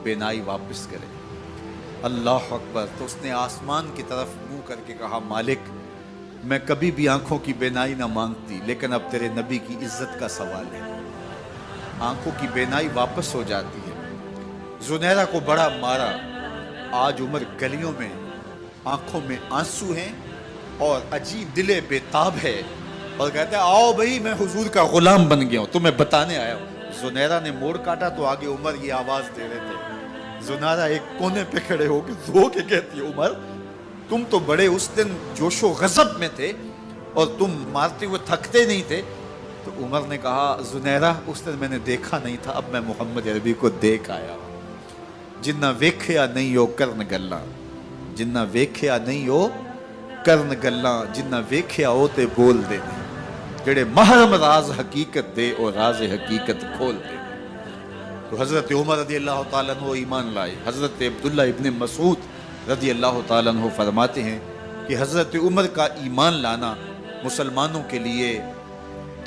بینائی واپس کرے۔ اللہ اکبر۔ تو اس نے آسمان کی طرف منہ کر کے کہا مالک میں کبھی بھی آنکھوں کی بینائی نہ مانگتی، لیکن اب تیرے نبی کی عزت کا سوال ہے۔ آنکھوں کی بینائی واپس ہو جاتی ہے۔ زنیرہ کو بڑا مارا۔ آج عمر گلیوں میں آنکھوں میں آنسو ہیں اور عجیب دل بے تاب ہے، اور کہتے ہیں آؤ بھئی میں حضور کا غلام بن گیا ہوں، تمہیں بتانے آیا ہوں۔ زنیرہ نے موڑ کاٹا تو آگے عمر یہ آواز دے رہے تھے۔ زنیرہ ایک کونے پہ کھڑے ہو کے رو کے کہتی ہے عمر تم تو بڑے اس دن جوش و غضب میں تھے اور تم مارتے ہوئے تھکتے نہیں تھے۔ تو عمر نے کہا زنیرہ اس دن میں نے دیکھا نہیں تھا، اب میں محمد عربی کو دیکھ آیا ہوں۔ جنہ ویکھیا نہیں ہو کرن گلاں، جنہ ویکھیا نہیں ہو کرن گلاں، جنہ ویکھیا ہو تے بول دے، جڑے محرم راز حقیقت دے اور راز حقیقت کھول دے۔ تو حضرت عمر رضی اللہ تعالیٰ عنہ ایمان لائے۔ حضرت عبداللہ ابن مسعود رضی اللہ تعالیٰ عنہ فرماتے ہیں کہ حضرت عمر کا ایمان لانا مسلمانوں کے لیے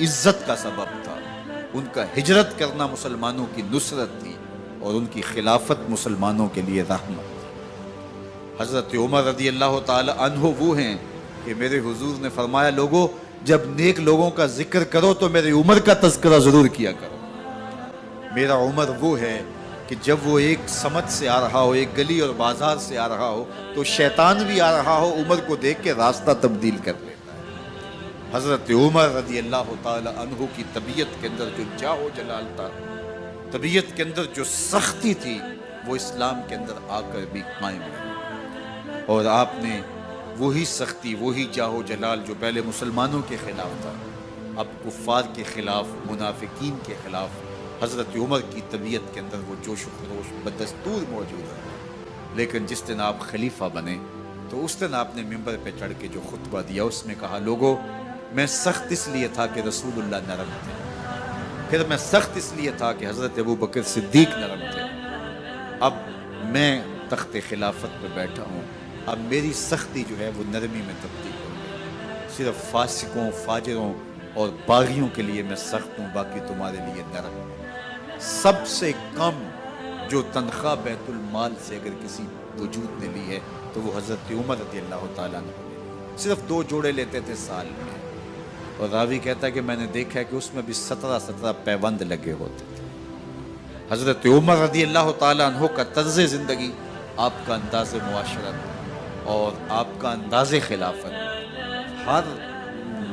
عزت کا سبب تھا، ان کا ہجرت کرنا مسلمانوں کی نصرت تھی، اور ان کی خلافت مسلمانوں کے لیے رحمت تھی۔ حضرت عمر رضی اللہ تعالی عنہ وہ ہیں کہ میرے حضور نے فرمایا لوگوں جب نیک لوگوں کا ذکر کرو تو میرے عمر کا تذکرہ ضرور کیا کرو۔ میرا عمر وہ ہے کہ جب وہ ایک سمت سے آ رہا ہو، ایک گلی اور بازار سے آ رہا ہو تو شیطان بھی آ رہا ہو، عمر کو دیکھ کے راستہ تبدیل کر لیتا ہے۔ حضرت عمر رضی اللہ تعالی عنہ کی طبیعت کے اندر جو جاہ و جلال تھا، طبیعت کے اندر جو سختی تھی، وہ اسلام کے اندر آ کر بھی قائم ہے، اور آپ نے وہی سختی، وہی جاہ و جلال جو پہلے مسلمانوں کے خلاف تھا، اب کفار کے خلاف، منافقین کے خلاف حضرت عمر کی طبیعت کے اندر وہ جوش و خروش بدستور موجود ہے۔ لیکن جس دن آپ خلیفہ بنے تو اس دن آپ نے ممبر پہ چڑھ کے جو خطبہ دیا اس میں کہا لوگوں میں سخت اس لیے تھا کہ رسول اللہ نرم تھے، پھر میں سخت اس لیے تھا کہ حضرت ابو بکر صدیق نرم تھے، اب میں تخت خلافت پہ بیٹھا ہوں، اب میری سختی جو ہے وہ نرمی میں تبدیل ہو گئی، صرف فاسقوں، فاجروں اور باغیوں کے لیے میں سخت ہوں، باقی تمہارے لیے نرم ہوں۔ سب سے کم جو تنخواہ بیت المال سے اگر کسی وجود نے لی ہے تو وہ حضرت عمر رضی اللہ تعالیٰ عنہ نے، صرف 2 جوڑے لیتے تھے سال میں، اور راوی کہتا ہے کہ میں نے دیکھا ہے کہ اس میں بھی 17 پیوند لگے ہوتے تھے۔ حضرت عمر رضی اللہ تعالیٰ عنہ کا طرز زندگی، آپ کا انداز معاشرت اور آپ کا انداز خلافت، ہر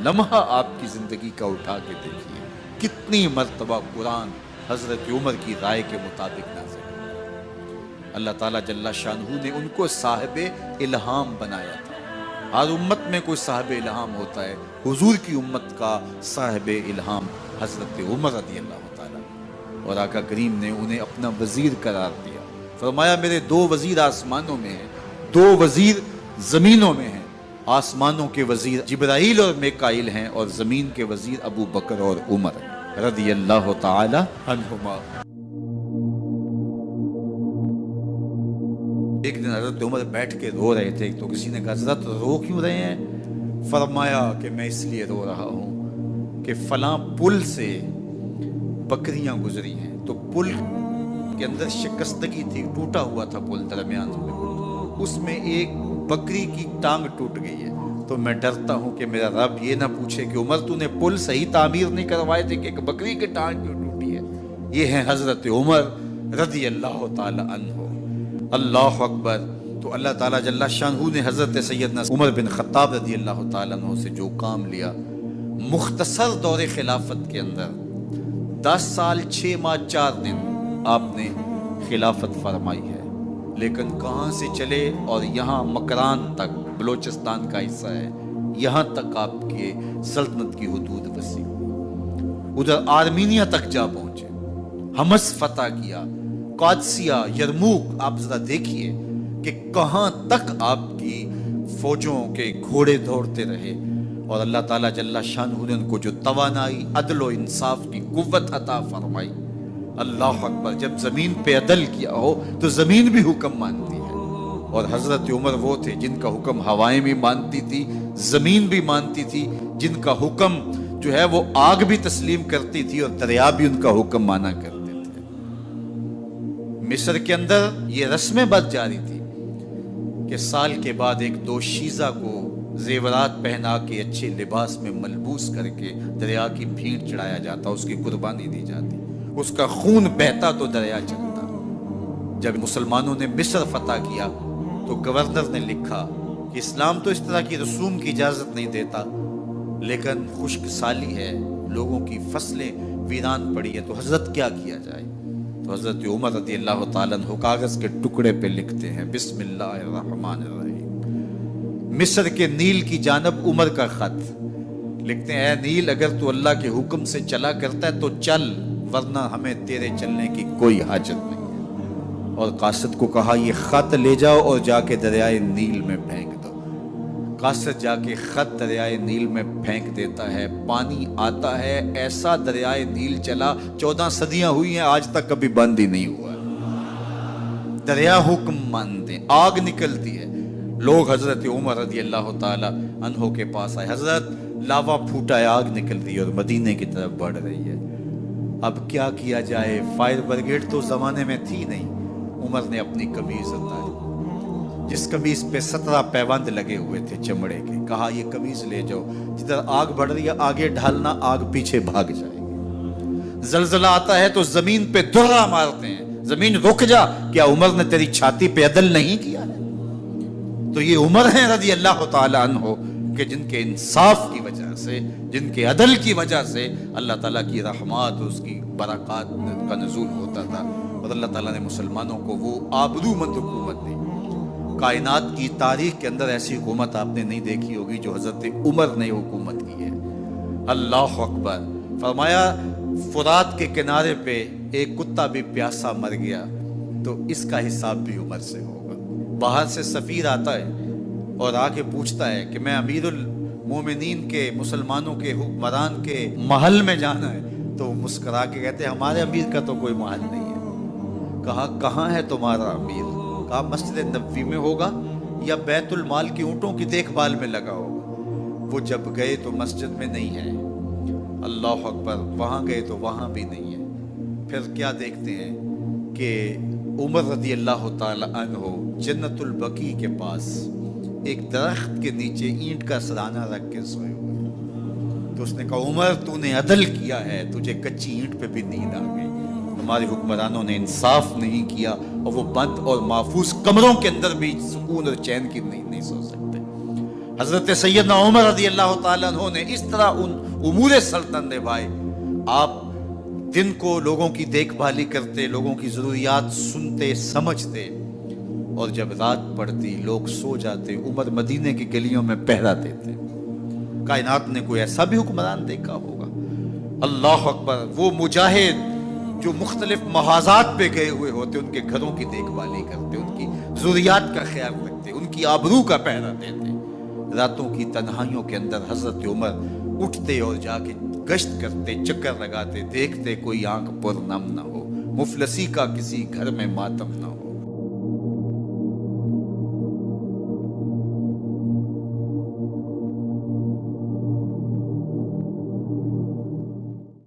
لمحہ آپ کی زندگی کا اٹھا کے دیکھیے کتنی مرتبہ قرآن حضرت عمر کی رائے کے مطابق نازل ہوا۔ اللہ تعالیٰ جل شانہ نے ان کو صاحب الہام بنایا تھا۔ ہر امت میں کوئی صاحب الہام ہوتا ہے، حضور کی امت کا صاحب الہام حضرت عمر رضی اللہ تعالیٰ، اور آقا کریم نے انہیں اپنا وزیر قرار دیا۔ فرمایا میرے 2 وزیر آسمانوں میں ہیں، 2 وزیر زمینوں میں ہیں۔ آسمانوں کے وزیر جبرائیل اور میکائیل ہیں، اور زمین کے وزیر ابو بکر اور عمر رضی اللہ تعالی عنہما۔ ایک دن حضرت عمر بیٹھ کے رو رہے تھے تو کسی نے کہا حضرت رو کیوں رہے ہیں؟ فرمایا کہ میں اس لیے رو رہا ہوں کہ فلاں پل سے بکریاں گزری ہیں، تو پل کے اندر شکستگی تھی، ٹوٹا ہوا تھا پل درمیان میں، اس میں ایک بکری کی ٹانگ ٹوٹ گئی ہے، تو میں ڈرتا ہوں کہ میرا رب یہ نہ پوچھے کہ عمر تو نے پل صحیح تعمیر نہیں کروائے تھے کہ ایک بکری کی ٹانگ کیوں ٹوٹی ہے۔ یہ ہیں حضرت عمر رضی اللہ تعالی عنہ۔ اللہ اکبر۔ تو اللہ تعالیٰ جل شانہ نے حضرت سیدنا عمر بن خطاب رضی اللہ تعالیٰ عنہ سے جو کام لیا، مختصر دور خلافت کے اندر 10 سال 6 ماہ 4 دن آپ نے خلافت فرمائی ہے، لیکن کہاں سے چلے اور یہاں مکران تک، بلوچستان کا حصہ ہے، یہاں تک آپ کے سلطنت کی حدود وسیع، ادھر آرمینیا تک جا پہنچے، حمص فتح کیا، قادسیہ، یرموک۔ آپ ذرا دیکھیے کہ کہاں تک آپ کی فوجوں کے گھوڑے دوڑتے رہے، اور اللہ تعالیٰ جل شانہ نے ان کو جو توانائی، عدل و انصاف کی قوت عطا فرمائی۔ اللہ اکبر۔ جب زمین پہ عدل کیا ہو تو زمین بھی حکم مانتی ہے، اور حضرت عمر وہ تھے جن کا حکم ہوائیں بھی مانتی تھی، زمین بھی مانتی تھی، جن کا حکم جو ہے وہ آگ بھی تسلیم کرتی تھی اور دریا بھی ان کا حکم مانا کرتے تھے۔ مصر کے اندر یہ رسمیں بد جاری تھی کہ سال کے بعد ایک دوشیزہ کو زیورات پہنا کے اچھے لباس میں ملبوس کر کے دریا کی بھیڑ چڑھایا جاتا، اس کی قربانی دی جاتی، اس کا خون بہتا تو دریا چلتا۔ جب مسلمانوں نے مصر فتح کیا تو گورنر نے لکھا کہ اسلام تو اس طرح کی رسوم کی اجازت نہیں دیتا، لیکن خشک سالی ہے، لوگوں کی فصلیں ویران پڑی ہے، تو حضرت کیا کیا جائے؟ تو حضرت عمر رضی اللہ تعالیٰ عنہ کاغذ کے ٹکڑے پہ لکھتے ہیں بسم اللہ الرحمن الرحیم، مصر کے نیل کی جانب عمر کا خط لکھتے ہیں، اے نیل اگر تو اللہ کے حکم سے چلا کرتا ہے تو چل، ورنہ ہمیں تیرے چلنے کی کوئی حاجت نہیں ہے۔ اور قاصد کو کہا یہ خط لے جاؤ اور جا کے دریائے نیل میں پھینک دو۔ قاصد جا کے خط دریائے نیل میں پھینک دیتا ہے، پانی آتا ہے، ایسا دریائے نیل چلا 14 صدیاں ہوئی ہیں آج تک کبھی بند ہی نہیں ہوا ہے۔ دریا حکم مانتے، آگ نکلتی ہے، لوگ حضرت عمر رضی اللہ تعالی عنہ کے پاس آئے، حضرت لاوا پھوٹا ہے، آگ نکل رہی ہے اور مدینے کی طرف بڑھ رہی ہے، اب کیا کیا جائے؟ فائر بریگیڈ تو زمانے میں تھی نہیں۔ عمر نے اپنی قمیض اتاری، جس قمیض پہ 17 پیوند لگے ہوئے تھے چمڑے کے، کہا یہ قمیض لے جاؤ، جدھر آگ بڑھ رہی ہے آگے ڈھالنا، آگ پیچھے بھاگ جائے گی۔ زلزلہ آتا ہے تو زمین پہ دھرا مارتے ہیں، زمین رک جا، کیا عمر نے تیری چھاتی پہ عدل نہیں کیا ہے؟ تو یہ عمر ہیں رضی اللہ تعالی عنہ کہ جن کے انصاف کی وجہ سے، جن کے عدل کی وجہ سے اللہ تعالیٰ کی رحمات، اس کی برکات کا نزول ہوتا تھا، اور اللہ تعالیٰ نے مسلمانوں کو وہ آبرومند حکومت دی۔ کائنات کی تاریخ کے اندر ایسی حکومت آپ نے نہیں دیکھی ہوگی جو حضرت عمر نے حکومت کی ہے۔ اللہ اکبر۔ فرمایا فرات کے کنارے پہ ایک کتا بھی پیاسا مر گیا تو اس کا حساب بھی عمر سے ہوگا۔ باہر سے سفیر آتا ہے اور آ کے پوچھتا ہے کہ میں امیر المومنین کے، مسلمانوں کے حکمران کے محل میں جانا ہے، تو وہ مسکرا کے کہتے ہیں ہمارے امیر کا تو کوئی محل نہیں ہے۔ کہا کہاں ہے تمہارا امیر؟ کہا مسجد نبوی میں ہوگا یا بیت المال کی اونٹوں کی دیکھ بھال میں لگا ہوگا۔ وہ جب گئے تو مسجد میں نہیں ہے، اللہ اکبر، وہاں گئے تو وہاں بھی نہیں ہے۔ پھر کیا دیکھتے ہیں کہ عمر رضی اللہ تعالی عنہ جنت البقیع کے پاس ایک درخت کے نیچے اینٹ کا سرانہ رکھ کے سوئے ہوئے، تو اس نے کہا عمر تو نے عدل کیا ہے، تجھے کچی اینٹ پہ بھی نیند آ گئی۔ ہمارے حکمرانوں نے انصاف نہیں کیا اور وہ بند اور محفوظ کمروں کے اندر بھی سکون اور چین کی نہیں سو سکتے۔ حضرت سیدنا عمر رضی اللہ تعالیٰ عنہ نے اس طرح ان امور سلطنت نبھائے۔ آپ دن کو لوگوں کی دیکھ بھالی کرتے، لوگوں کی ضروریات سنتے سمجھتے، اور جب رات پڑتی لوگ سو جاتے، عمر مدینے کی گلیوں میں پہرا دیتے۔ کائنات نے کوئی ایسا بھی حکمران دیکھا ہوگا؟ اللہ اکبر۔ وہ مجاہد جو مختلف محاذات پہ گئے ہوئے ہوتے، ان کے گھروں کی دیکھ بھالی کرتے، ان کی ضروریات کا خیال رکھتے، ان کی آبرو کا پہرا دیتے۔ راتوں کی تنہائیوں کے اندر حضرت عمر اٹھتے اور جا کے گشت کرتے، چکر لگاتے، دیکھتے کوئی آنکھ پر نم نہ ہو، مفلسی کا کسی گھر میں ماتم نہ ہو۔